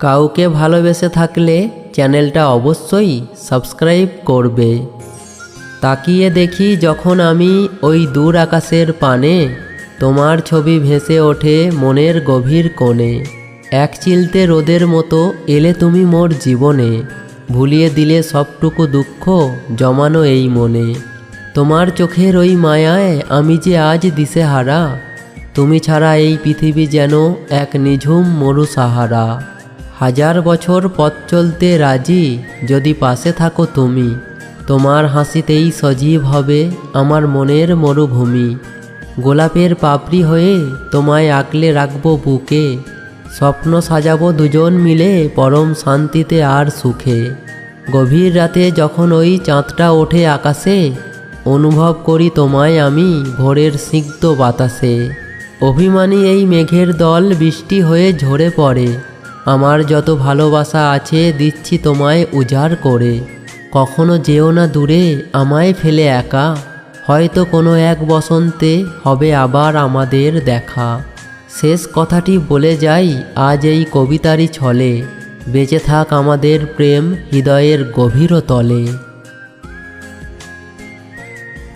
কাউকে ভালোবেসে থাকলে চ্যানেলটা অবশ্যই সাবস্ক্রাইব করবে। তাকিয়ে দেখি যখন আমি ওই দূর আকাশের পানে, তোমার ছবি ভেসে ওঠে মনের গভীর কোণে। এক চিলতে রোদের মতো এলে তুমি মোর জীবনে, ভুলিয়ে দিলে সবটুকু দুঃখ জমানো এই মনে। তোমার চোখের ওই মায়ায় আমি যে আজ দিশেহারা, তুমি ছাড়া এই পৃথিবী যেন এক নিঝুম মরু সাহারা। হাজার বছর পথ চলতে রাজি যদি পাশে থাকো তুমি, তোমার হাসিতেই সজীব হবে আমার মনের মরুভূমি। গোলাপের পাপড়ি হয়ে তোমায় আঁকলে রাখবো বুকে, স্বপ্ন সাজাবো দুজন মিলে পরম শান্তিতে আর সুখে। গভীর রাতে যখন ওই চাঁদটা ওঠে আকাশে, অনুভব করি তোমায় আমি ভোরের স্নিগ্ধ বাতাসে। অভিমানী এই মেঘের দল বৃষ্টি হয়ে ঝরে পড়ে, আমার যত ভালোবাসা আছে দিচ্ছি তোমায় উজাড় করে। কখনো যেও না দূরে আমায় ফেলে একা, হয়তো কোনো এক বসন্তে হবে আবার আমাদের দেখা। শেষ কথাটি বলে যাই আজ এই কবিতারই ছলে, বেঁচে থাক আমাদের প্রেম হৃদয়ের গভীর তলে।